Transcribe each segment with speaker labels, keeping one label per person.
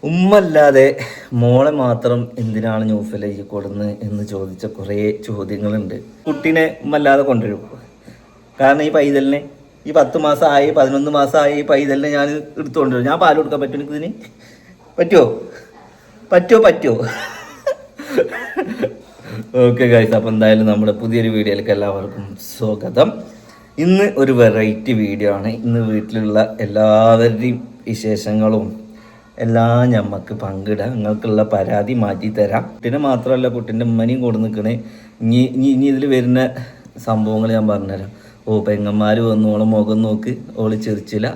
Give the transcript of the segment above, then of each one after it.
Speaker 1: ഉമ്മല്ലാതെ മോളെ മാത്രം എന്തിനാണ് ന്യൂസിലേക്ക് കൊടുന്ന് എന്ന് ചോദിച്ച കുറേ ചോദ്യങ്ങളുണ്ട്. കുട്ടീനെ ഉമ്മല്ലാതെ കൊണ്ടുവരും. കാരണം ഈ പൈതലിനെ ഈ 10 മാസമായി 11 മാസമായി ഈ പൈതലിനെ ഞാൻ എടുത്തുകൊണ്ടുവരും. ഞാൻ പാൽ കൊടുക്കാൻ പറ്റും എനിക്ക് ഇതിന്? പറ്റുമോ? ഓക്കെ ഗൈസ്, അപ്പോൾ എന്തായാലും നമ്മുടെ പുതിയൊരു വീഡിയോയിലേക്ക് എല്ലാവർക്കും സ്വാഗതം. ഇന്ന് ഒരു വെറൈറ്റി വീഡിയോ ആണ്. ഇന്ന് വീട്ടിലുള്ള എല്ലാവരുടെയും വിശേഷങ്ങളും എല്ലാം ഞമ്മക്ക് പങ്കിടാം. നിങ്ങൾക്കുള്ള പരാതി മാറ്റി തരാം. കുട്ടീനെ മാത്രമല്ല, കുട്ടീൻ്റെ ഉമ്മനെയും കൊടു നിൽക്കണേ. ഇനി ഇതിൽ വരുന്ന സംഭവങ്ങൾ ഞാൻ പറഞ്ഞുതരാം. പെങ്ങന്മാർ വന്നു, ഓളെ മുഖം നോക്ക്, ഓള് ചിരിച്ചില്ല.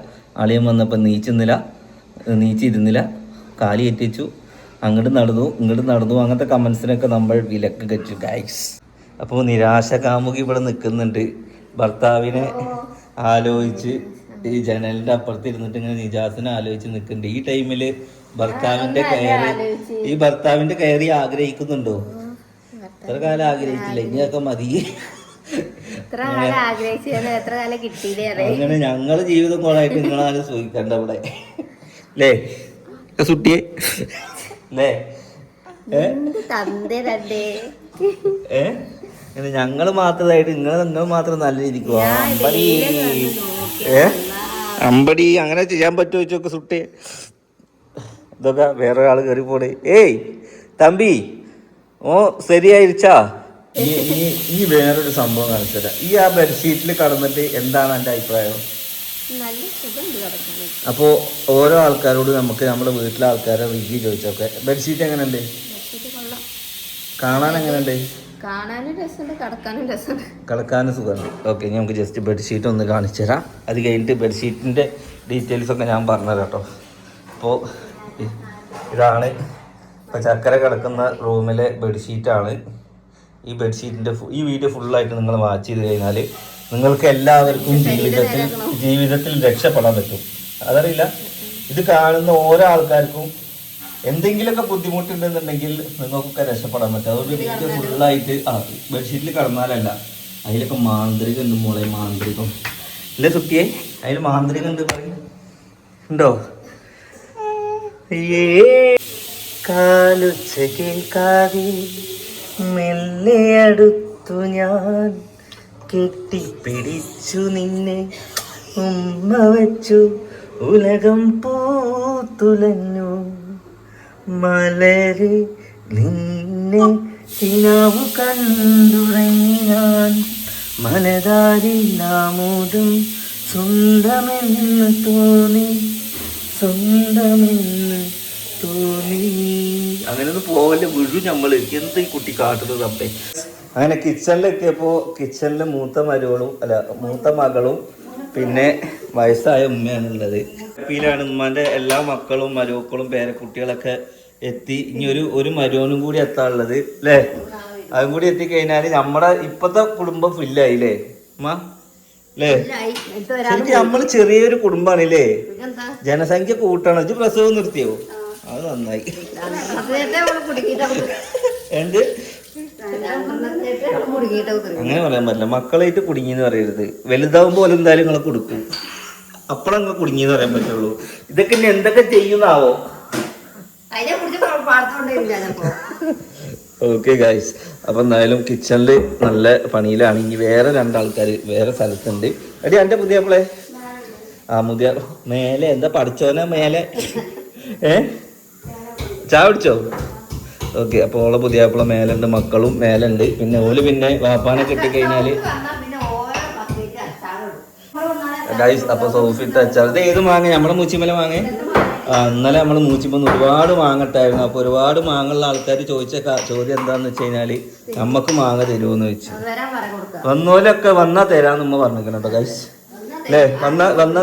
Speaker 1: അളിയൻ വന്നപ്പോൾ നീച്ചിരുന്നില്ല, കാലി ഏറ്റിച്ചു, അങ്ങോട്ട് നടന്നു. അങ്ങനത്തെ കമൻസിനൊക്കെ നമ്മൾ വിലക്ക് കെച്ചു ഗൈസ്. അപ്പോൾ നിരാശ കാമുകി ഇവിടെ നിൽക്കുന്നുണ്ട്. ഭർത്താവിനെ ആലോചിച്ച് ഈ ജനലിൻ്റെ അപ്പുറത്ത് ഇരുന്നിട്ട് ഇങ്ങനെ നിജാസിനെ ആലോചിച്ച് നിൽക്കുന്നുണ്ട്. ഈ ടൈമിൽ ഭർത്താവിൻ്റെ കയറി ആഗ്രഹിക്കുന്നുണ്ടോ? എത്ര കാലം ആഗ്രഹിച്ചില്ല, ഇനിയൊക്കെ മതി. അങ്ങനെ ഞങ്ങള് ജീവിതം കൊളായിട്ട് നിങ്ങളാരും സൂഹിക്കണ്ട ഇവിടെ അല്ലേ സുട്ടിയെ? ഞങ്ങള് മാത്രമായിട്ട് നിങ്ങൾ മാത്രം നല്ല രീതിക്ക് അമ്പടി അങ്ങനെ ചെയ്യാൻ പറ്റുമോ ചോദിച്ചോക്കെ സുട്ടിയെ? ഇതൊക്കെ വേറെ ഒരാൾ കയറി പോണേ. ഏയ് തമ്പി, ശരിയായിരിച്ചാ? ഈ വേറൊരു സംഭവം കാണിച്ചുതരാം. ഈ ആ ബെഡ്ഷീറ്റിൽ കടന്നിട്ട് എന്താണ് എൻ്റെ അഭിപ്രായം? അപ്പോൾ ഓരോ ആൾക്കാരോട് നമുക്ക് നമ്മുടെ വീട്ടിലെ ആൾക്കാരെ റിവ്യൂ ചോദിച്ചോക്കെ. ബെഡ്ഷീറ്റ് എങ്ങനെയുണ്ട്? കാണാൻ എങ്ങനെയുണ്ട്? കിടക്കാനും സുഖമുണ്ട്. ഓക്കെ, നമുക്ക് ജസ്റ്റ് ബെഡ്ഷീറ്റ് ഒന്ന് കാണിച്ചു തരാം. അത് കഴിഞ്ഞിട്ട് ബെഡ്ഷീറ്റിൻ്റെ ഡീറ്റെയിൽസ് ഒക്കെ ഞാൻ പറഞ്ഞുതരാം കേട്ടോ. അപ്പോൾ ഇതാണ് ഇപ്പോൾ ചക്കര കിടക്കുന്ന റൂമിലെ ബെഡ്ഷീറ്റാണ്. ഈ ബെഡ്ഷീറ്റിൻ്റെ ഈ വീഡിയോ ഫുള്ളായിട്ട് നിങ്ങൾ വാച്ച് ചെയ്ത് കഴിഞ്ഞാൽ നിങ്ങൾക്ക് എല്ലാവർക്കും ജീവിതത്തിൽ രക്ഷപ്പെടാൻ പറ്റും. അതറിയില്ല, ഇത് കാണുന്ന ഓരോ ആൾക്കാർക്കും എന്തെങ്കിലുമൊക്കെ ബുദ്ധിമുട്ടുണ്ടെന്നുണ്ടെങ്കിൽ നിങ്ങൾക്കൊക്കെ രക്ഷപ്പെടാൻ പറ്റും. അതുകൊണ്ട് വീഡിയോ ഫുള്ളായിട്ട് ബെഡ്ഷീറ്റിൽ കിടന്നാലല്ല, അതിലൊക്കെ മാന്ത്രികം ഉണ്ട് മോളെ. മാന്ത്രികം അല്ലേ സുട്ടിയെ? അതിൽ മാന്ത്രികം ഉണ്ട് പറയും ഉണ്ടോ? കാലുച്ച കേൾക്കാതെ മെല്ലെ അടുത്തു ഞാൻ കെട്ടിപ്പിടിച്ചു നിന്നെ, ഉമ്മ വച്ചു ഉലകം പൂത്തുലഞ്ഞു, മലരെ നിന്നെ കിനാവു കണ്ടുറങ്ങി ഞാൻ, മനതാരിലാമോദം സ്വന്തമെന്ന് തോന്നി. അങ്ങനെ ഒന്ന് പോകല്ലേ, വീഴും നമ്മള്. എന്താ ഈ കുട്ടി കാട്ടുന്നത് അപ്പേ? അങ്ങനെ കിച്ചണിലെത്തിയപ്പോൾ കിച്ചണിൽ മൂത്ത മകളും പിന്നെ വയസ്സായ ഉമ്മയാണുള്ളത്. ാണ് ഉമ്മാന്റെ എല്ലാ മക്കളും മരുമക്കളും പേരക്കുട്ടികളൊക്കെ എത്തി. ഇനി ഒരു മരുവനും കൂടി എത്താനുള്ളത് അല്ലേ? അതും കൂടി എത്തിക്കഴിഞ്ഞാല് നമ്മുടെ ഇപ്പത്തെ കുടുംബം ഫില്ലായില്ലേ ഉമ്മ? അല്ലേ? ശരിക്കും നമ്മള് ചെറിയൊരു കുടുംബാണല്ലേ? ജനസംഖ്യ കൂട്ടണം. ഇത് പ്രസവം നിർത്തിയോ? അത് നന്നായി. എന്ത് അങ്ങനെ പറയാൻ പറ്റില്ല. മക്കളായിട്ട് കുടുങ്ങിന്ന് പറയരുത്. വലുതാവുമ്പോ പോലെ എന്തായാലും നിങ്ങളെ കൊടുക്കും. അപ്പഴങ്ങ് കുടുങ്ങിന്ന് പറയാൻ പറ്റുള്ളൂ. ഇതൊക്കെ ഇനി എന്തൊക്കെ ചെയ്യുന്നാവോ? ഓക്കെ ഗൈസ്, അപ്പൊ എന്തായാലും കിച്ചണില് നല്ല പണിയിലാണ്. ഇനി വേറെ രണ്ടാൾക്കാര് വേറെ സ്ഥലത്തുണ്ട്. എടി എന്റെ പുതിയപ്പളെ മുതിയ മേലെ എന്താ പഠിച്ചോനാ മേലെ ചായ പിടിച്ചോ? ഓക്കെ, അപ്പോൾ ഓളെ പുതിയാപ്പിള മേലുണ്ട്, മക്കളും മേലുണ്ട്. പിന്നെ പിന്നെ വാപ്പാനെ കിട്ടിക്കഴിഞ്ഞാല് ഗൈസ് അപ്പൊ സോഫിട്ട് അച്ചാർ. ഇത് ഏത് മാങ്ങ? നമ്മുടെ മൂച്ചിമല മാങ്ങ. ഇന്നലെ നമ്മൾ മൂച്ചിമന്ന് ഒരുപാട് മാങ്ങട്ടായിരുന്നു. അപ്പൊ ഒരുപാട് മാങ്ങുള്ള ആൾക്കാർ ചോദിച്ച ചോദ്യം എന്താന്ന് വെച്ച് കഴിഞ്ഞാല് നമ്മക്ക് മാങ്ങ തരുമോന്ന് ചോദിച്ചു. വന്നോലൊക്കെ വന്നാ തരാന്ന് ഉമ്മ പറഞ്ഞിരിക്കണം കേട്ടോ ഗൈസ് അല്ലേ? വന്നാ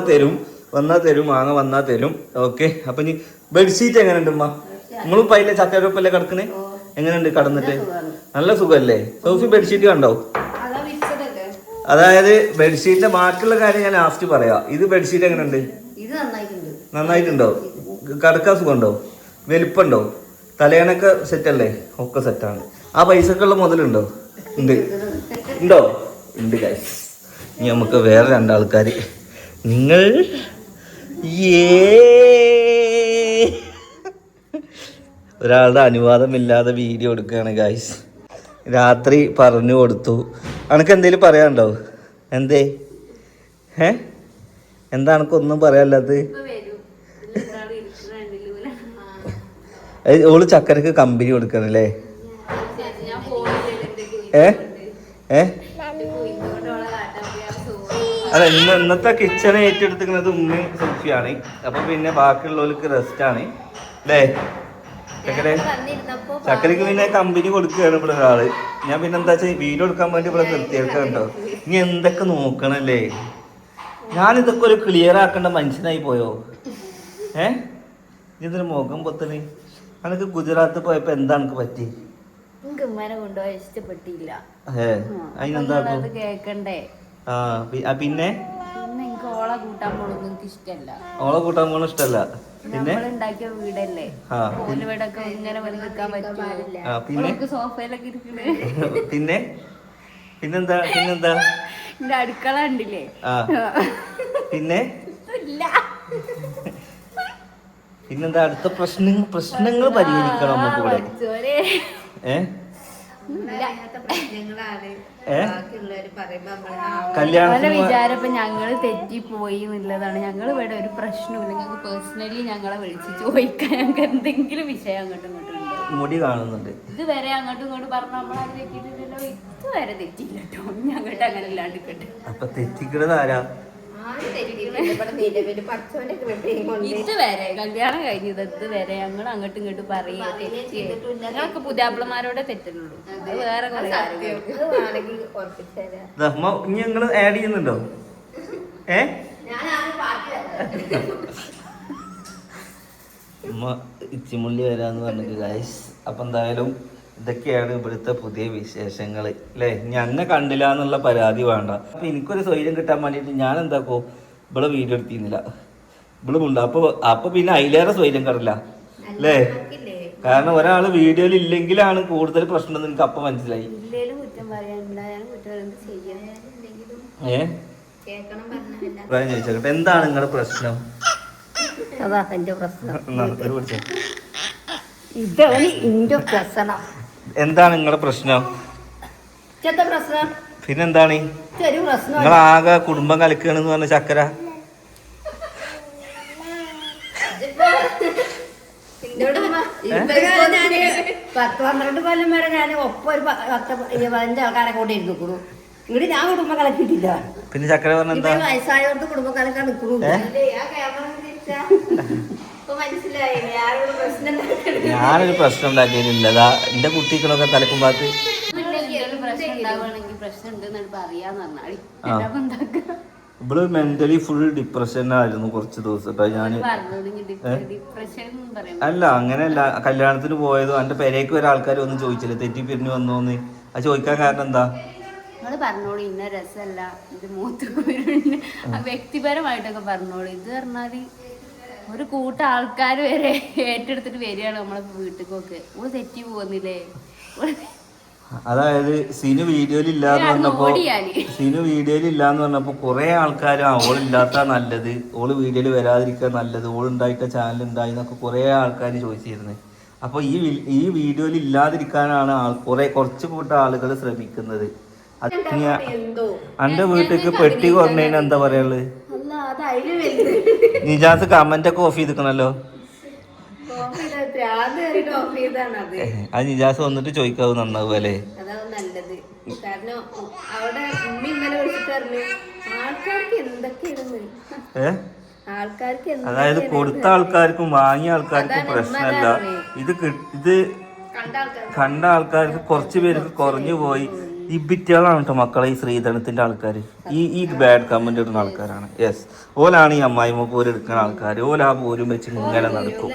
Speaker 1: തരും മാങ്ങ വന്നാ തരും. ഓക്കെ, അപ്പൊ ഇനി ബെഡ്ഷീറ്റ് എങ്ങനെയുണ്ട് ഉമ്മ? നിങ്ങളും പൈലെ ചക്കരപ്പല്ലേ കിടക്കണേ? എങ്ങനെയുണ്ട് കടന്നിട്ട്? നല്ല സുഖല്ലേ? സോഫി ബെഡ്ഷീറ്റ് കണ്ടോ? അതായത് ബെഡ്ഷീറ്റിന്റെ ബാക്കിയുള്ള കാര്യം ഞാൻ ലാസ്റ്റ് പറയാം. ഇത് ബെഡ്ഷീറ്റ് എങ്ങനെയുണ്ട്? നന്നായിട്ടുണ്ടോ? കിടക്കാൻ സുഖമുണ്ടോ? വലിപ്പുണ്ടോ? തലയണൊക്കെ സെറ്റല്ലേ? ഒക്കെ സെറ്റാണ്. ആ പൈസക്കുള്ള മുതലുണ്ടോ? ഉണ്ടോ? ഉണ്ട് ഗൈസ്. ഇനി നമുക്ക് വേറെ രണ്ടാൾക്കാര്. നിങ്ങൾ ഒരാളുടെ അനുവാദമില്ലാതെ വീഡിയോ എടുക്കുകയാണ് ഗായ്സ്. രാത്രി പറഞ്ഞു കൊടുത്തു. അനക്ക് എന്തേലും പറയാനുണ്ടോ? എന്തേ എന്താ എനക്കൊന്നും പറയാനില്ലാത്ത? ഓള് ചക്കരക്ക് കമ്പനി കൊടുക്കണല്ലേ? അല്ല, ഇന്നത്തെ കിച്ചൺ ഏറ്റെടുത്തിരിക്കുന്നത് ഉമ്മയും സുൽഫിയാണ്. അപ്പൊ പിന്നെ ബാക്കിയുള്ളവർക്ക് റെസ്റ്റ് ആണ് അല്ലേ? ചക്കരക്ക് പിന്നെ കമ്പനി കൊടുക്കുകയാണ് ഇവിടെ ഒരാള്. ഞാൻ പിന്നെ എന്താ വെച്ചാൽ വീഡിയോ എടുക്കാൻ വേണ്ടി ഇവിടെ നിർത്തിയേക്കാം കേട്ടോ. ഇനി എന്തൊക്കെ നോക്കണല്ലേ? ഞാനിതൊക്കെ ഒരു ക്ലിയർ ആക്കേണ്ട മനുഷ്യനായി പോയോ? ഇതൊരു മുഖം പൊത്തല്. അനക്ക് ഗുജറാത്ത് പോയപ്പോ എന്താ എനിക്ക് പറ്റി? ഇഷ്ടപ്പെട്ടില്ല. അതിനെന്താ കേക്കണ്ടേ? പിന്നെ ഓളെ കൂട്ടാൻ പോണ ഇഷ്ടല്ല. പിന്നെ വീടല്ലേ പിന്നെ സോഫയിലൊക്കെ പിന്നെ പിന്നെന്താ എന്റെ അടുക്കള ഉണ്ടില്ലേ? പിന്നെന്താ അടുത്ത പ്രശ്നങ്ങൾ പരിഹരിക്കണം നമുക്ക് ഇവിടെ. കല്യാണത്തിന് വിചാരം ഇപ്പൊ ഞങ്ങള് തെറ്റിപ്പോയി എന്നുള്ളതാണ്. ഞങ്ങൾ ഇവിടെ ഒരു പ്രശ്നമില്ല. ഞങ്ങൾക്ക് പേഴ്സണലി ഞങ്ങളെ വിളിച്ച് ചോദിക്കാൻ ഞങ്ങൾക്ക് എന്തെങ്കിലും വിഷയം അങ്ങോട്ടും ഇങ്ങോട്ടും മുടി കാണുന്നുണ്ട്. ഇതുവരെ അങ്ങോട്ടും ഇങ്ങോട്ടും പറഞ്ഞ നമ്മളത് തെറ്റിട്ടില്ലല്ലോ. ഇതുവരെ തെറ്റില്ല കേട്ടോ. ഞങ്ങട്ട് അങ്ങനെ ഇല്ലാണ്ട് കേട്ടോ. അപ്പൊ തെറ്റിക്കുന്നത് ആരാ? ഇതുവരെ കല്യാണം കഴിഞ്ഞത് ഇതുവരെ ഞങ്ങൾ അങ്ങോട്ടും ഇങ്ങോട്ടും പറയും. ഞങ്ങൾക്ക് പുതിയാപ്പിളമാരോടെ തെറ്റുള്ളൂ. അത് വേറെ നിങ്ങൾ ആഡ് ചെയ്യുന്നുണ്ടോ? ഇച്ചിമുള്ളി വരാന്ന് പറഞ്ഞിട്ട് ഗൈസ്. അപ്പൊ എന്തായാലും ഇതൊക്കെയാണ് ഇവിടുത്തെ പുതിയ വിശേഷങ്ങൾ അല്ലേ? ഞന്നെ കണ്ടില്ല എന്നുള്ള പരാതി വേണ്ട. അപ്പൊ എനിക്കൊരു സ്വൈര്യം കിട്ടാൻ വേണ്ടിയിട്ട് ഞാൻ എന്താക്കോ ഇവിടെ വീഡിയോ എടുത്തിരുന്നില്ല. ഇവിടെ ഉണ്ട്. അപ്പൊ പിന്നെ അതിലേറെ സ്വൈര്യം കറില്ല അല്ലേ? കാരണം ഒരാള് വീഡിയോയിൽ ഇല്ലെങ്കിലാണ് കൂടുതൽ പ്രശ്നം എന്ന് എനിക്ക് അപ്പം മനസ്സിലായി. ചോദിച്ചോട്ടെ, എന്താണ് നിങ്ങളുടെ പ്രശ്നം? എന്താണ് നിങ്ങളുടെ പ്രശ്നം? പിന്നെന്താണ് നിങ്ങൾ ആകെ കുടുംബം കളിക്കണെന്ന് പറഞ്ഞ ചക്കര?
Speaker 2: പത്ത് 12 കൊല്ലം വരെ ഞാൻ ഒപ്പം ഒരു 10-15 ആൾക്കാരെ കൂടെ ഇരുന്നു. ഇങ്ങോട്ട് ഞാൻ കുടുംബം കളിക്കിട്ടില്ല.
Speaker 1: പിന്നെ ചക്കര പറഞ്ഞ എന്താ?
Speaker 2: വയസ്സായവർക്ക് കുടുംബം കളിക്കാൻ നിൽക്കുന്നു.
Speaker 1: ഞാനൊരു പ്രശ്നം ഉണ്ടാക്കിയിട്ടില്ല. എന്റെ കുട്ടികളൊക്കെ തലക്കുമ്പാത്ത് ഇവിടെ മെന്റലി ഫുൾ ഡിപ്രഷനായിരുന്നു കുറച്ച് ദിവസം. ഞാൻ അല്ല അങ്ങനെയല്ല, കല്യാണത്തിന് പോയതും എന്റെ പെരേക്ക് വരെ ആൾക്കാർ ഒന്നും ചോദിച്ചില്ല തെറ്റി പിരിഞ്ഞു വന്നോന്ന്. അത് ചോദിക്കാൻ കാരണം എന്താ?
Speaker 2: പറഞ്ഞോളൂ ഇന്ന രസമല്ല, ഇത് മൂത്ത് വ്യക്തിപരമായിട്ടൊക്കെ പറഞ്ഞോളൂ. ഇത് പറഞ്ഞാല് ഒരു കൂട്ടം ആൾക്കാർ വരെ ഏറ്റെടുത്തിട്ട് വരികയാണ് നമ്മളെ വീട്ടിലേക്കൊക്കെ. ഓള് തെറ്റി പോകുന്നില്ലേ?
Speaker 1: അതായത് സീനു വീഡിയോയിൽ ഇല്ലാന്ന് പറഞ്ഞപ്പോ കുറെ ആൾക്കാർ ഓളില്ലാത്ത നല്ലത്, ഓള് വീഡിയോയിൽ വരാതിരിക്കാൻ നല്ലത്, ഓളുണ്ടായിട്ട ചാനൽ ഉണ്ടായി എന്നൊക്കെ കുറെ ആൾക്കാർ ചോദിച്ചിരുന്നു. അപ്പൊ ഈ വീഡിയോയിൽ ഇല്ലാതിരിക്കാനാണ് കുറച്ച് കൂട്ടം ആളുകൾ ശ്രമിക്കുന്നത്. എന്റെ വീട്ടിലേക്ക് പെട്ടി കുറഞ്ഞതിന് എന്താ പറയുള്ളത്? നിജാസ് കമന്റ് ഒക്കെ ഓഫ് ചെയ്തിക്കണല്ലോ. അത് നിജാസ് വന്നിട്ട് ചോദിക്കാവൂ നന്നാവും അല്ലേ? അതായത് കൊടുത്ത ആൾക്കാർക്കും വാങ്ങിയ ആൾക്കാർക്കും പ്രശ്നമല്ല. ഇത് കണ്ട ആൾക്കാർക്ക് കുറച്ച് പേർക്ക് കുറഞ്ഞു പോയി. ഈ ബിറ്റുകളാണ് കേട്ടോ മക്കളെ ഈ ശ്രീധനത്തിന്റെ ആൾക്കാർ. ഈ ബാഡ് കമന്റ് ഇടുന്ന ആൾക്കാരാണ്. യെസ്, ഓലാണ് ഈ അമ്മായിമ്മ പോര് എടുക്കുന്ന ആൾക്കാർ. ഓല ആ പോരും വെച്ച് ഇങ്ങനെ നടക്കും.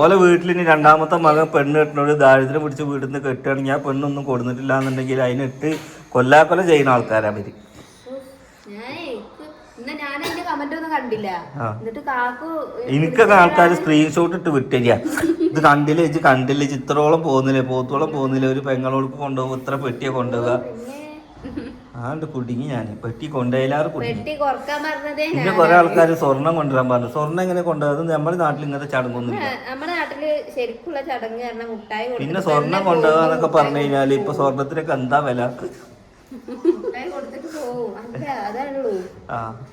Speaker 1: ഓല വീട്ടിൽ ഇനി രണ്ടാമത്തെ മകൻ പെണ്ണ് കെട്ടിനോട് ദാരിദ്ര്യം പിടിച്ച് വീട്ടിൽ നിന്ന് കെട്ടുകയാണെങ്കിൽ ആ പെണ്ണൊന്നും കൊടുത്തിട്ടില്ല എന്നുണ്ടെങ്കിൽ അതിനിട്ട് കൊല്ലാക്കൊല ചെയ്യുന്ന ആൾക്കാരാ അവര്. എനിക്കൊക്കെ ആൾക്കാർ സ്ക്രീൻഷോട്ട് ഇട്ട് വിട്ടില്ല. ഇത് കണ്ടില്ല ചിത്രോളം പോകുന്നില്ലേ, പോത്തോളം പോകുന്നില്ല, ഒരു പെങ്ങളോൾക്ക് കൊണ്ടുപോകും, ഇത്ര പെട്ടിയെ കൊണ്ടുപോവുക. ആണ്ട് കുടുങ്ങി ഞാൻ പെട്ടി കൊണ്ടുപോയാലും കുടുങ്ങി.
Speaker 2: പെട്ടി കുറക്കാൻ പറഞ്ഞതേ.
Speaker 1: പിന്നെ കുറെ ആൾക്കാർ സ്വർണം കൊണ്ടുവരാൻ പറഞ്ഞു. സ്വർണം എങ്ങനെ കൊണ്ടുപോകുന്നത്? നമ്മുടെ നാട്ടിൽ ഇങ്ങനത്തെ ചടങ്ങൊന്നും ഇല്ല.
Speaker 2: നമ്മുടെ നാട്ടില് ശരിക്കുള്ള ചടങ്ങ് കാരണം മുട്ടായി. പിന്നെ
Speaker 1: സ്വർണം കൊണ്ടുപോകാന്നൊക്കെ പറഞ്ഞു കഴിഞ്ഞാല് ഇപ്പൊ സ്വർണത്തിനൊക്കെ എന്താ വില?
Speaker 2: മുട്ടായി കൊടുത്തിട്ട് പോവും. അതാണുള്ളൂ.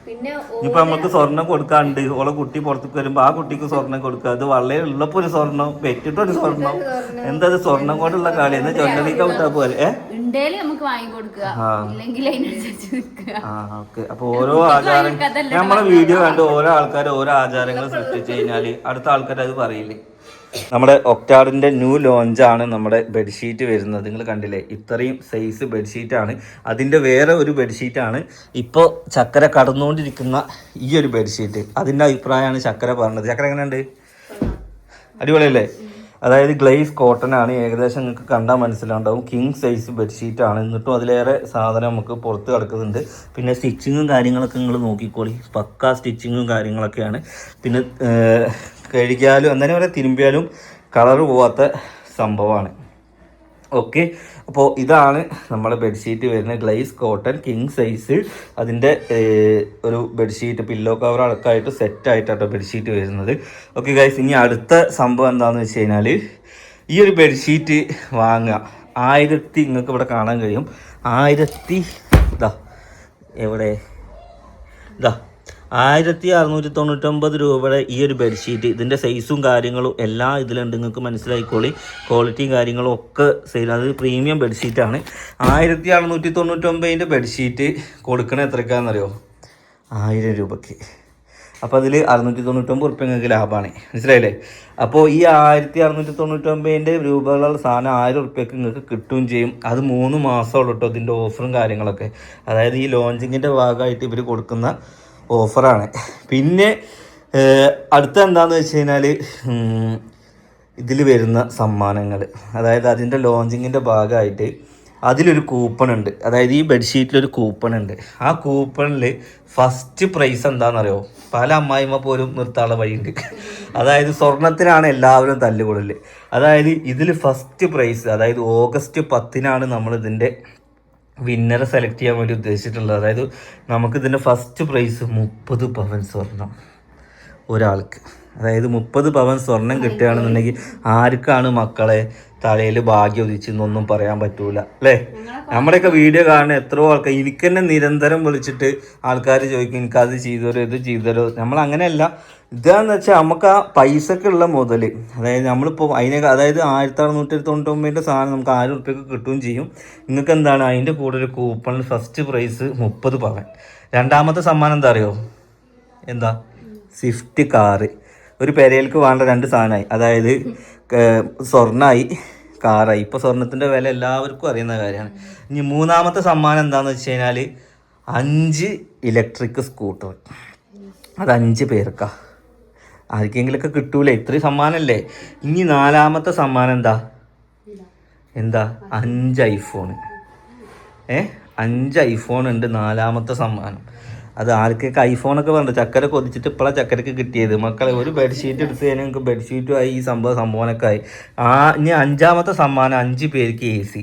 Speaker 2: പിന്നെ
Speaker 1: ഇപ്പൊ നമുക്ക് സ്വർണം കൊടുക്കാണ്ട് ഓളെ കുട്ടി പുറത്തേക്ക് വരുമ്പോ ആ കുട്ടിക്ക് സ്വർണം കൊടുക്കുക. അത് വളരെ ഉള്ളപ്പോ ഒരു സ്വർണം, വെച്ചിട്ടൊരു സ്വർണം. എന്താ സ്വർണം കൊണ്ടുള്ള കളി? എന്ന് ജ്വല്ലറിക്ക് വിട്ടാ പോലെ
Speaker 2: നമുക്ക് വാങ്ങിക്കൊടുക്കുക.
Speaker 1: അപ്പൊ ഓരോ ആചാരം നമ്മളെ വീഡിയോ കണ്ട് ഓരോ ആൾക്കാർ ഓരോ ആചാരങ്ങൾ സൃഷ്ടിച്ചു കഴിഞ്ഞാല് അടുത്ത ആൾക്കാർ അത് പറയില്ലേ. നമ്മുടെ ഒക്ടാഡിൻ്റെ ന്യൂ ലോഞ്ചാണ് നമ്മുടെ ബെഡ്ഷീറ്റ് വരുന്നത്. നിങ്ങൾ കണ്ടില്ലേ, ഇത്രയും സൈസ് ബെഡ്ഷീറ്റാണ്. അതിൻ്റെ വേറെ ഒരു ബെഡ്ഷീറ്റാണ് ഇപ്പോൾ ചക്കര കടന്നുകൊണ്ടിരിക്കുന്ന ഈ ഒരു ബെഡ്ഷീറ്റ്. അതിൻ്റെ അഭിപ്രായമാണ് ചക്കര പറഞ്ഞത്. ചക്കര എങ്ങനെയുണ്ട്? അടിപൊളിയല്ലേ? അതായത് ഗ്ലേസ് കോട്ടൺ ആണ്. ഏകദേശം നിങ്ങൾക്ക് കണ്ടാൽ മനസ്സിലാണ്ടാവും. King size ബെഡ്ഷീറ്റാണ്. എന്നിട്ടും അതിലേറെ സാധനം നമുക്ക് പുറത്ത് കിടക്കുന്നുണ്ട്. പിന്നെ സ്റ്റിച്ചിങ്ങും കാര്യങ്ങളൊക്കെ നിങ്ങൾ നോക്കിക്കോളി. പക്കാ സ്റ്റിച്ചിങ്ങും കാര്യങ്ങളൊക്കെയാണ്. പിന്നെ കഴുകിയാലും എന്തായാലും പറയാം, തിരുമ്പിയാലും കളറ് പോവാത്ത സംഭവമാണ്. ഓക്കെ, അപ്പോൾ ഇതാണ് നമ്മുടെ ബെഡ്ഷീറ്റ് വരുന്നത്. Glaze cotton king size. അതിൻ്റെ ഒരു ബെഡ്ഷീറ്റ് പില്ലോ കവർ അടക്കമായിട്ട് സെറ്റായിട്ടാണ് ബെഡ്ഷീറ്റ് വരുന്നത്. ഓക്കെ ഗൈസ്, ഇനി അടുത്ത സംഭവം എന്താണെന്ന് വെച്ച് കഴിഞ്ഞാൽ ഈ ഒരു ബെഡ്ഷീറ്റ് വാങ്ങുക. 1000 നിങ്ങൾക്ക് ഇവിടെ കാണാൻ കഴിയും. 1000 ഇതാ എവിടെ ഇതാ 1699 രൂപയുടെ ഈ ഒരു ബെഡ്ഷീറ്റ്. ഇതിൻ്റെ സൈസും കാര്യങ്ങളും എല്ലാം ഇതിലുണ്ട്. നിങ്ങൾക്ക് മനസ്സിലായിക്കോളി. ക്വാളിറ്റിയും കാര്യങ്ങളും ഒക്കെ സെയിം. അത് പ്രീമിയം ബെഡ്ഷീറ്റാണ്. 1699 ബെഡ്ഷീറ്റ് കൊടുക്കണ എത്രക്കാണെന്നറിയോ? 1000 രൂപയ്ക്ക്. അപ്പോൾ അതിൽ 699 ഉറുപ്പ്യ നിങ്ങൾക്ക് ലാഭമാണ്. മനസ്സിലായില്ലേ? അപ്പോൾ ഈ 1699 രൂപകളുള്ള സാധനം 1000 ഉറുപ്പ്യക്ക് നിങ്ങൾക്ക് കിട്ടുകയും ചെയ്യും. അത് 3 മാസമുള്ളൂ കേട്ടോ ഇതിൻ്റെ ഓഫറും കാര്യങ്ങളൊക്കെ. അതായത് ഈ ലോഞ്ചിങ്ങിൻ്റെ ഭാഗമായിട്ട് ഇവർ കൊടുക്കുന്ന ഓഫറാണ്. പിന്നെ അടുത്ത എന്താണെന്ന് വെച്ച് കഴിഞ്ഞാൽ ഇതിൽ വരുന്ന സമ്മാനങ്ങൾ. അതായത് അതിൻ്റെ ലോഞ്ചിങ്ങിൻ്റെ ഭാഗമായിട്ട് അതിലൊരു കൂപ്പൺ ഉണ്ട്. അതായത് ഈ ബെഡ്ഷീറ്റിലൊരു കൂപ്പൺ ഉണ്ട്. ആ കൂപ്പണിൽ ഫസ്റ്റ് പ്രൈസ് എന്താണെന്നറിയോ? പല അമ്മായിമ്മ പോലും നിർത്താനുള്ള വഴിയുണ്ട്. അതായത് സ്വർണത്തിനാണ് എല്ലാവരും തല്ലുകൊള്ളൽ. അതായത് ഇതിൽ ഫസ്റ്റ് പ്രൈസ്, അതായത് ഓഗസ്റ്റ് 10-നാണ് നമ്മളിതിൻ്റെ വിന്നറെ സെലക്ട് ചെയ്യാൻ വേണ്ടി ഉദ്ദേശിച്ചിട്ടുള്ളത്. അതായത് നമുക്കിതിൻ്റെ ഫസ്റ്റ് പ്രൈസ് 30 പവൻ സ്വർണം ഒരാൾക്ക്. അതായത് 30 പവൻ സ്വർണം കിട്ടുകയാണെന്നുണ്ടെങ്കിൽ ആർക്കാണ് മക്കളെ തലയിൽ ഭാഗ്യം ഉദിച്ചെന്നൊന്നും പറയാൻ പറ്റൂല അല്ലേ? നമ്മുടെയൊക്കെ വീഡിയോ കാണുന്ന എത്രയോ ആൾക്കാർ, എനിക്ക് തന്നെ നിരന്തരം വിളിച്ചിട്ട് ആൾക്കാർ ചോദിക്കും എനിക്കത് ചെയ്തുതരോ ഇത് ചെയ്തുതരോ. നമ്മളങ്ങനെയല്ല. ഇതാന്ന് വെച്ചാൽ നമുക്ക് ആ പൈസക്കുള്ള മുതൽ, അതായത് നമ്മളിപ്പോൾ അതായത് 1699 സാധനം നമുക്ക് 1000 ഉറുപ്പ്യക്ക് കിട്ടുകയും ചെയ്യും. നിങ്ങൾക്ക് എന്താണ് അതിൻ്റെ കൂടെ ഒരു കൂപ്പണിൽ ഫസ്റ്റ് പ്രൈസ് 30 പവൻ. രണ്ടാമത്തെ സമ്മാനം എന്താ അറിയോ? എന്താ? Swift car. ഒരു പെരയിലേക്ക് വേണ്ട 2 സാധനമായി. അതായത് സ്വർണ്ണമായി, കാറായി. ഇപ്പോൾ സ്വർണത്തിൻ്റെ വില എല്ലാവർക്കും അറിയുന്ന കാര്യമാണ്. ഇനി മൂന്നാമത്തെ സമ്മാനം എന്താണെന്ന് വെച്ച് കഴിഞ്ഞാൽ 5 ഇലക്ട്രിക് സ്കൂട്ടർ. അത് 5 പേർക്കാണ്. ആർക്കെങ്കിലൊക്കെ കിട്ടൂലേ? ഇത്രയും സമ്മാനമല്ലേ. ഇനി നാലാമത്തെ സമ്മാനം എന്താ? 5 ഐഫോൺ. 5 ഐഫോൺ ഉണ്ട് നാലാമത്തെ സമ്മാനം. അത് ആർക്കൊക്കെ ഐഫോണൊക്കെ വേണ്ട ചക്കര കൊതിച്ചിട്ട് ഇപ്പോഴാണ് ചക്കരക്ക് കിട്ടിയത്. മക്കളെ ഒരു ബെഡ്ഷീറ്റ് എടുത്ത് കഴിഞ്ഞാൽ നിങ്ങൾക്ക് ബെഡ്ഷീറ്റുമായി ഈ സംഭവനൊക്കെ ആയി. ഇനി 5ാമത്തെ സമ്മാനം 5 പേർക്ക് AC.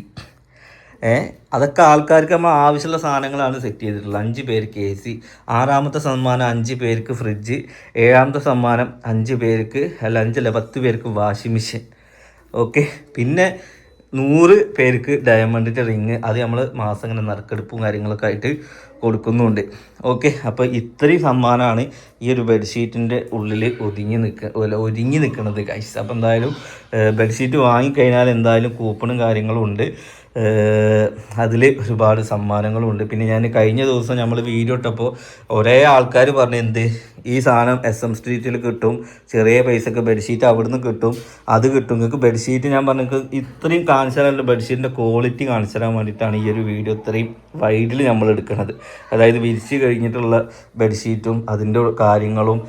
Speaker 1: അതൊക്കെ ആൾക്കാർക്ക് നമ്മൾ ആവശ്യമുള്ള സാധനങ്ങളാണ് സെറ്റ് ചെയ്തിട്ടുള്ളത്. 5 പേർക്ക് AC. 6ാമത്തെ സമ്മാനം 5 പേർക്ക് ഫ്രിഡ്ജ്. 7ാമത്തെ സമ്മാനം 5 പേർക്ക് 10 പേർക്ക് വാഷിംഗ് മെഷീൻ. ഓക്കെ, പിന്നെ 100 പേർക്ക് ഡയമണ്ടിൻ്റെ റിങ്. അത് നമ്മൾ മാസം ഇങ്ങനെ നറുക്കെടുപ്പും കാര്യങ്ങളൊക്കെ ആയിട്ട് കൊടുക്കുന്നുണ്ട്. ഓക്കെ, അപ്പോൾ ഇത്രയും സമ്മാനമാണ് ഈ ഒരു ബെഡ്ഷീറ്റിൻ്റെ ഉള്ളിൽ ഒരുങ്ങി നിൽക്കുന്നത് ഗൈസ്. അപ്പോൾ എന്തായാലും ബെഡ്ഷീറ്റ് വാങ്ങിക്കഴിഞ്ഞാൽ എന്തായാലും കൂപ്പണും കാര്യങ്ങളും ഉണ്ട്. അതിൽ ഒരുപാട് സമ്മാനങ്ങളുണ്ട്. പിന്നെ ഞാൻ കഴിഞ്ഞ ദിവസം നമ്മൾ വീഡിയോ ഇട്ടപ്പോൾ ഒരേ ആൾക്കാർ പറഞ്ഞു എന്ത് ഈ സാധനം SM സ്ട്രീറ്റിൽ കിട്ടും, ചെറിയ പൈസക്ക് ബെഡ്ഷീറ്റ് അവിടുന്ന് കിട്ടും, അത് കിട്ടും. നിങ്ങൾക്ക് ബെഡ്ഷീറ്റ് ഞാൻ പറഞ്ഞു ഇത്രയും കാണിച്ചു തരാനുള്ള ബെഡ്ഷീറ്റിൻ്റെ ക്വാളിറ്റി കാണിച്ചു തരാൻ വേണ്ടിയിട്ടാണ് ഈ ഒരു വീഡിയോ ഇത്രയും വൈഡിൽ നമ്മൾ എടുക്കുന്നത്. അതായത് വിരിച്ച് കഴിഞ്ഞിട്ടുള്ള ബെഡ്ഷീറ്റും അതിൻ്റെ കാര്യങ്ങളും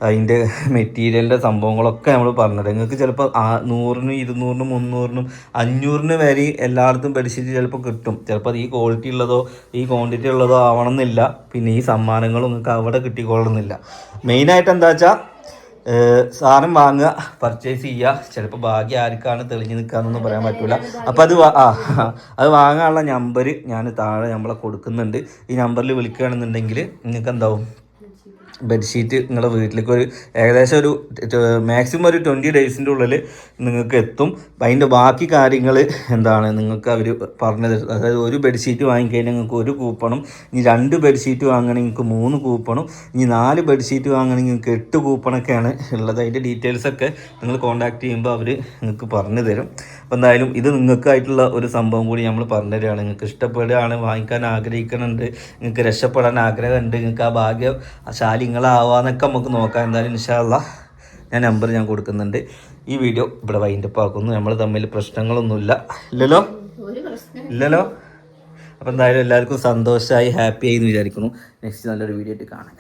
Speaker 1: അതിൻ്റെ മെറ്റീരിയലിൻ്റെ സംഭവങ്ങളൊക്കെ നമ്മൾ പറഞ്ഞത്. നിങ്ങൾക്ക് ചിലപ്പോൾ 100-നും 200-നും 300-നും 500-ന് വരെ എല്ലായിടത്തും ബെഡ്ഷീറ്റ് ചിലപ്പോൾ കിട്ടും. ചിലപ്പോൾ അത് ഈ ക്വാളിറ്റി ഉള്ളതോ ഈ ക്വാണ്ടിറ്റി ഉള്ളതോ ആവണമെന്നില്ല. പിന്നെ ഈ സമ്മാനങ്ങളും നിങ്ങൾക്ക് അവിടെ കിട്ടിക്കൊള്ളുന്നില്ല. മെയിനായിട്ട് എന്താ വെച്ചാൽ സാധനം വാങ്ങുക, പർച്ചേസ് ചെയ്യുക. ചിലപ്പോൾ ഭാഗ്യം ആർക്കാണ് തെളിഞ്ഞ് നിൽക്കാന്നൊന്നും പറയാൻ പറ്റില്ല. അപ്പോൾ അത് വാങ്ങാനുള്ള നമ്പർ ഞാൻ താഴെ നമ്മളെ കൊടുക്കുന്നുണ്ട്. ഈ നമ്പറിൽ വിളിക്കുകയാണെന്നുണ്ടെങ്കിൽ നിങ്ങൾക്ക് എന്താവും ബെഡ്ഷീറ്റ് നിങ്ങളുടെ വീട്ടിലേക്ക് ഒരു ഏകദേശം ഒരു മാക്സിമം ഒരു 20 ഡേയ്സിൻ്റെ ഉള്ളിൽ നിങ്ങൾക്ക് എത്തും. അതിൻ്റെ ബാക്കി കാര്യങ്ങൾ എന്താണ് നിങ്ങൾക്ക് അവർ പറഞ്ഞു തരും. അതായത് ഒരു ബെഡ്ഷീറ്റ് വാങ്ങിക്കഴിഞ്ഞാൽ നിങ്ങൾക്ക് 1 കൂപ്പണും, ഇനി 2 ബെഡ്ഷീറ്റ് വാങ്ങണമെങ്കിൽ നിങ്ങൾക്ക് 3 കൂപ്പണും, ഇനി 4 ബെഡ്ഷീറ്റ് വാങ്ങണമെങ്കിൽ നിങ്ങൾക്ക് 8 കൂപ്പണൊക്കെയാണ് ഉള്ളത്. അതിൻ്റെ ഡീറ്റെയിൽസൊക്കെ നിങ്ങൾ കോൺടാക്ട് ചെയ്യുമ്പോൾ അവർ നിങ്ങൾക്ക് പറഞ്ഞു തരും. അപ്പോൾ എന്തായാലും ഇത് നിങ്ങൾക്കായിട്ടുള്ള ഒരു സംഭവം കൂടി നമ്മൾ പറഞ്ഞു തരികയാണ്. നിങ്ങൾക്ക് ഇഷ്ടപ്പെടുകയാണ്, വാങ്ങിക്കാൻ ആഗ്രഹിക്കുന്നുണ്ട്, നിങ്ങൾക്ക് രക്ഷപ്പെടാൻ ആഗ്രഹമുണ്ട്, നിങ്ങൾക്ക് ആ ഭാഗ്യശാലികളാവാന്നൊക്കെ നമുക്ക് നോക്കാം. എന്തായാലും ഇൻഷാ അല്ലാഹ് ഞാൻ നമ്പർ ഞാൻ കൊടുക്കുന്നുണ്ട്. ഈ വീഡിയോ ഇവിടെ വൈൻഡപ്പ് ആക്കുന്നു. നമ്മൾ തമ്മിൽ പ്രശ്നങ്ങളൊന്നുമില്ല, ഇല്ലല്ലോ. അപ്പോൾ എന്തായാലും എല്ലാവർക്കും സന്തോഷമായി, ഹാപ്പി ആയി എന്ന് വിചാരിക്കുന്നു. നെക്സ്റ്റ് നല്ലൊരു വീഡിയോ ആയിട്ട് കാണാം.